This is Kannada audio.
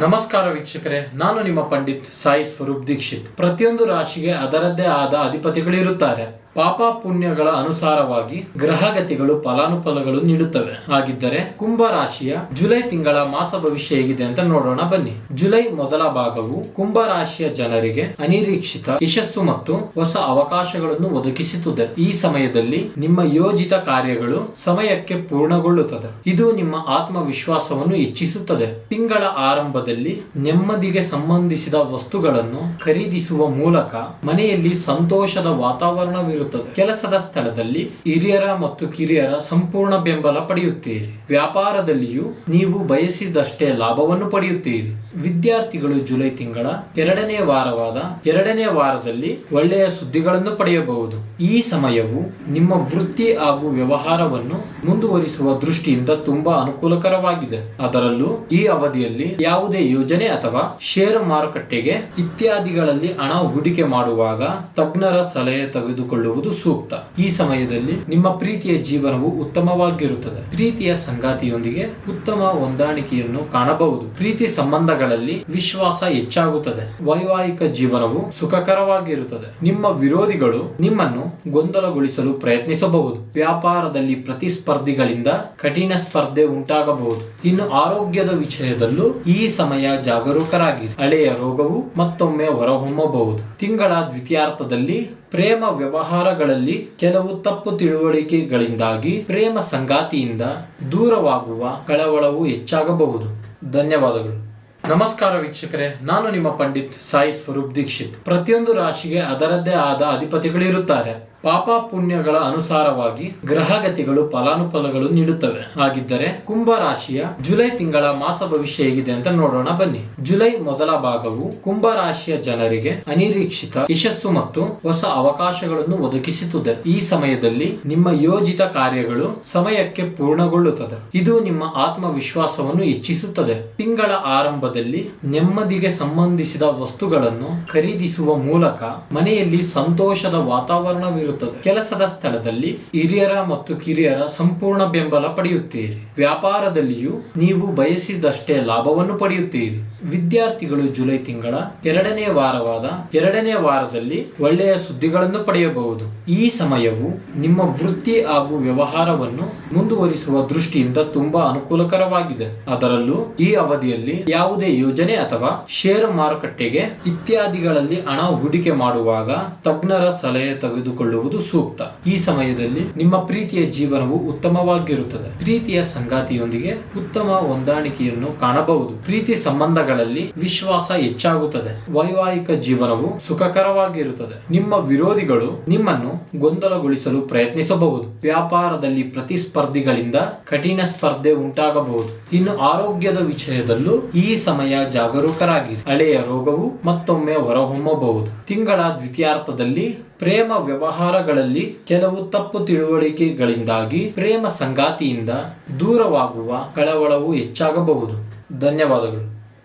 ನಮಸ್ಕಾರ ವೀಕ್ಷಕರೇ, ನಾನು ನಿಮ್ಮ ಪಂಡಿತ್ ಸಾಯಿ ಸ್ವರೂಪ್ ದೀಕ್ಷಿತ್. ಪ್ರತಿಯೊಂದು ರಾಶಿಗೆ ಅದರದ್ದೇ ಆದ ಅಧಿಪತಿಗಳಿರುತ್ತಾರೆ. ಪಾಪ ಪುಣ್ಯಗಳ ಅನುಸಾರವಾಗಿ ಗ್ರಹಗತಿಗಳು ಫಲಾನುಫಲಗಳು ನೀಡುತ್ತವೆ. ಹಾಗಿದ್ದರೆ ಕುಂಭ ರಾಶಿಯ ಜುಲೈ ತಿಂಗಳ ಮಾಸ ಭವಿಷ್ಯ ಹೇಗಿದೆ ಅಂತ ನೋಡೋಣ ಬನ್ನಿ. ಜುಲೈ ಮೊದಲ ಭಾಗವು ಕುಂಭ ರಾಶಿಯ ಜನರಿಗೆ ಅನಿರೀಕ್ಷಿತ ಯಶಸ್ಸು ಮತ್ತು ಹೊಸ ಅವಕಾಶಗಳನ್ನು ಒದಗಿಸುತ್ತದೆ. ಈ ಸಮಯದಲ್ಲಿ ನಿಮ್ಮ ಯೋಜಿತ ಕಾರ್ಯಗಳು ಸಮಯಕ್ಕೆ ಪೂರ್ಣಗೊಳ್ಳುತ್ತದೆ. ಇದು ನಿಮ್ಮ ಆತ್ಮವಿಶ್ವಾಸವನ್ನು ಹೆಚ್ಚಿಸುತ್ತದೆ. ತಿಂಗಳ ಆರಂಭದಲ್ಲಿ ನೆಮ್ಮದಿಗೆ ಸಂಬಂಧಿಸಿದ ವಸ್ತುಗಳನ್ನು ಖರೀದಿಸುವ ಮೂಲಕ ಮನೆಯಲ್ಲಿ ಸಂತೋಷದ ವಾತಾವರಣವಿರುತ್ತದೆ. ಕೆಲಸದ ಸ್ಥಳದಲ್ಲಿ ಹಿರಿಯರ ಮತ್ತು ಕಿರಿಯರ ಸಂಪೂರ್ಣ ಬೆಂಬಲ ಪಡೆಯುತ್ತೀರಿ. ವ್ಯಾಪಾರದಲ್ಲಿಯೂ ನೀವು ಬಯಸಿದಷ್ಟೇ ಲಾಭವನ್ನು ಪಡೆಯುತ್ತೀರಿ. ವಿದ್ಯಾರ್ಥಿಗಳು ಜುಲೈ ತಿಂಗಳ ಎರಡನೇ ವಾರದಲ್ಲಿ ಒಳ್ಳೆಯ ಸುದ್ದಿಗಳನ್ನು ಪಡೆಯಬಹುದು. ಈ ಸಮಯವು ನಿಮ್ಮ ವೃತ್ತಿ ಹಾಗೂ ವ್ಯವಹಾರವನ್ನು ಮುಂದುವರಿಸುವ ದೃಷ್ಟಿಯಿಂದ ತುಂಬಾ ಅನುಕೂಲಕರವಾಗಿದೆ. ಅದರಲ್ಲೂ ಈ ಅವಧಿಯಲ್ಲಿ ಯಾವುದೇ ಯೋಜನೆ ಅಥವಾ ಷೇರು ಮಾರುಕಟ್ಟೆಗೆ ಇತ್ಯಾದಿಗಳಲ್ಲಿ ಹಣ ಹೂಡಿಕೆ ಮಾಡುವಾಗ ತಜ್ಞರ ಸಲಹೆ ತೆಗೆದುಕೊಳ್ಳುವುದು ಸೂಕ್ತ. ಈ ಸಮಯದಲ್ಲಿ ನಿಮ್ಮ ಪ್ರೀತಿಯ ಜೀವನವು ಉತ್ತಮವಾಗಿರುತ್ತದೆ. ಪ್ರೀತಿಯ ಸಂಗಾತಿಯೊಂದಿಗೆ ಉತ್ತಮ ಹೊಂದಾಣಿಕೆಯನ್ನು ಕಾಣಬಹುದು. ಪ್ರೀತಿ ಸಂಬಂಧಗಳಲ್ಲಿ ವಿಶ್ವಾಸ ಹೆಚ್ಚಾಗುತ್ತದೆ. ವೈವಾಹಿಕ ಜೀವನವು ಸುಖಕರವಾಗಿರುತ್ತದೆ. ನಿಮ್ಮ ವಿರೋಧಿಗಳು ನಿಮ್ಮನ್ನು ಗೊಂದಲಗೊಳಿಸಲು ಪ್ರಯತ್ನಿಸಬಹುದು. ವ್ಯಾಪಾರದಲ್ಲಿ ಪ್ರತಿಸ್ಪರ್ಧಿಗಳಿಂದ ಕಠಿಣ ಸ್ಪರ್ಧೆ ಉಂಟಾಗಬಹುದು. ಇನ್ನು ಆರೋಗ್ಯದ ವಿಷಯದಲ್ಲೂ ಈ ಸಮಯ ಜಾಗರೂಕರಾಗಿರಿ. ಹಳೆಯ ರೋಗವು ಮತ್ತೊಮ್ಮೆ ಹೊರಹೊಮ್ಮಬಹುದು. ತಿಂಗಳ ದ್ವಿತೀಯಾರ್ಧದಲ್ಲಿ ಪ್ರೇಮ ವ್ಯವಹಾರಗಳಲ್ಲಿ ಕೆಲವು ತಪ್ಪು ತಿಳುವಳಿಕೆಗಳಿಂದಾಗಿ ಪ್ರೇಮ ಸಂಗಾತಿಯಿಂದ ದೂರವಾಗುವ ಕಳವಳವು ಹೆಚ್ಚಾಗಬಹುದು. ಧನ್ಯವಾದಗಳು. ನಮಸ್ಕಾರ ವೀಕ್ಷಕರೇ, ನಾನು ನಿಮ್ಮ ಪಂಡಿತ್ ಸಾಯಿ ಸ್ವರೂಪ್ ದೀಕ್ಷಿತ್. ಪ್ರತಿಯೊಂದು ರಾಶಿಗೆ ಅದರದ್ದೇ ಆದ ಅಧಿಪತಿಗಳಿರುತ್ತಾರೆ. ಪಾಪ ಪುಣ್ಯಗಳ ಅನುಸಾರವಾಗಿ ಗ್ರಹಗತಿಗಳು ಫಲಾನುಫಲಗಳು ನೀಡುತ್ತವೆ. ಹಾಗಿದ್ದರೆ ಕುಂಭ ರಾಶಿಯ ಜುಲೈ ತಿಂಗಳ ಮಾಸ ಭವಿಷ್ಯ ಹೇಗಿದೆ ಅಂತ ನೋಡೋಣ ಬನ್ನಿ. ಜುಲೈ ಮೊದಲ ಭಾಗವು ಕುಂಭ ರಾಶಿಯ ಜನರಿಗೆ ಅನಿರೀಕ್ಷಿತ ಯಶಸ್ಸು ಮತ್ತು ಹೊಸ ಅವಕಾಶಗಳನ್ನು ಒದಗಿಸುತ್ತದೆ. ಈ ಸಮಯದಲ್ಲಿ ನಿಮ್ಮ ಯೋಜಿತ ಕಾರ್ಯಗಳು ಸಮಯಕ್ಕೆ ಪೂರ್ಣಗೊಳ್ಳುತ್ತದೆ. ಇದು ನಿಮ್ಮ ಆತ್ಮವಿಶ್ವಾಸವನ್ನು ಹೆಚ್ಚಿಸುತ್ತದೆ. ತಿಂಗಳ ಆರಂಭದಲ್ಲಿ ನೆಮ್ಮದಿಗೆ ಸಂಬಂಧಿಸಿದ ವಸ್ತುಗಳನ್ನು ಖರೀದಿಸುವ ಮೂಲಕ ಮನೆಯಲ್ಲಿ ಸಂತೋಷದ ವಾತಾವರಣವಿರುತ್ತದೆ. ಕೆಲಸದ ಸ್ಥಳದಲ್ಲಿ ಹಿರಿಯರ ಮತ್ತು ಕಿರಿಯರ ಸಂಪೂರ್ಣ ಬೆಂಬಲ ಪಡೆಯುತ್ತೀರಿ. ವ್ಯಾಪಾರದಲ್ಲಿಯೂ ನೀವು ಬಯಸಿದಷ್ಟೇ ಲಾಭವನ್ನು ಪಡೆಯುತ್ತೀರಿ. ವಿದ್ಯಾರ್ಥಿಗಳು ಜುಲೈ ತಿಂಗಳ ಎರಡನೇ ವಾರದಲ್ಲಿ ಒಳ್ಳೆಯ ಸುದ್ದಿಗಳನ್ನು ಪಡೆಯಬಹುದು. ಈ ಸಮಯವು ನಿಮ್ಮ ವೃತ್ತಿ ಹಾಗೂ ವ್ಯವಹಾರವನ್ನು ಮುಂದುವರಿಸುವ ದೃಷ್ಟಿಯಿಂದ ತುಂಬಾ ಅನುಕೂಲಕರವಾಗಿದೆ. ಅದರಲ್ಲೂ ಈ ಅವಧಿಯಲ್ಲಿ ಯಾವುದೇ ಯೋಜನೆ ಅಥವಾ ಷೇರು ಮಾರುಕಟ್ಟೆಗೆ ಇತ್ಯಾದಿಗಳಲ್ಲಿ ಹಣ ಹೂಡಿಕೆ ಮಾಡುವಾಗ ತಜ್ಞರ ಸಲಹೆ ತೆಗೆದುಕೊಳ್ಳುವುದು ಸೂಕ್ತ. ಈ ಸಮಯದಲ್ಲಿ ನಿಮ್ಮ ಪ್ರೀತಿಯ ಜೀವನವು ಉತ್ತಮವಾಗಿರುತ್ತದೆ. ಪ್ರೀತಿಯ ಸಂಗಾತಿಯೊಂದಿಗೆ ಉತ್ತಮ ಹೊಂದಾಣಿಕೆಯನ್ನು ಕಾಣಬಹುದು. ಪ್ರೀತಿ ಸಂಬಂಧಗಳಲ್ಲಿ ವಿಶ್ವಾಸ ಹೆಚ್ಚಾಗುತ್ತದೆ. ವೈವಾಹಿಕ ಜೀವನವು ಸುಖಕರವಾಗಿರುತ್ತದೆ. ನಿಮ್ಮ ವಿರೋಧಿಗಳು ನಿಮ್ಮನ್ನು ಗೊಂದಲಗೊಳಿಸಲು ಪ್ರಯತ್ನಿಸಬಹುದು. ವ್ಯಾಪಾರದಲ್ಲಿ ಪ್ರತಿಸ್ಪರ್ಧಿಗಳಿಂದ ಕಠಿಣ ಸ್ಪರ್ಧೆ ಉಂಟಾಗಬಹುದು. ಇನ್ನು ಆರೋಗ್ಯದ ವಿಷಯದಲ್ಲೂ ಈ ಸಮಯ ಜಾಗರೂಕರಾಗಿರಿ. ಹಳೆಯ ರೋಗವು ಮತ್ತೊಮ್ಮೆ ಹೊರಹೊಮ್ಮಬಹುದು. ತಿಂಗಳ ದ್ವಿತೀಯಾರ್ಧದಲ್ಲಿ ಪ್ರೇಮ ವ್ಯವಹಾರಗಳಲ್ಲಿ ಕೆಲವು ತಪ್ಪು ತಿಳುವಳಿಕೆಗಳಿಂದಾಗಿ ಪ್ರೇಮ ಸಂಗಾತಿಯಿಂದ ದೂರವಾಗುವ ಕಳವಳವು ಹೆಚ್ಚಾಗಬಹುದು. ಧನ್ಯವಾದಗಳು.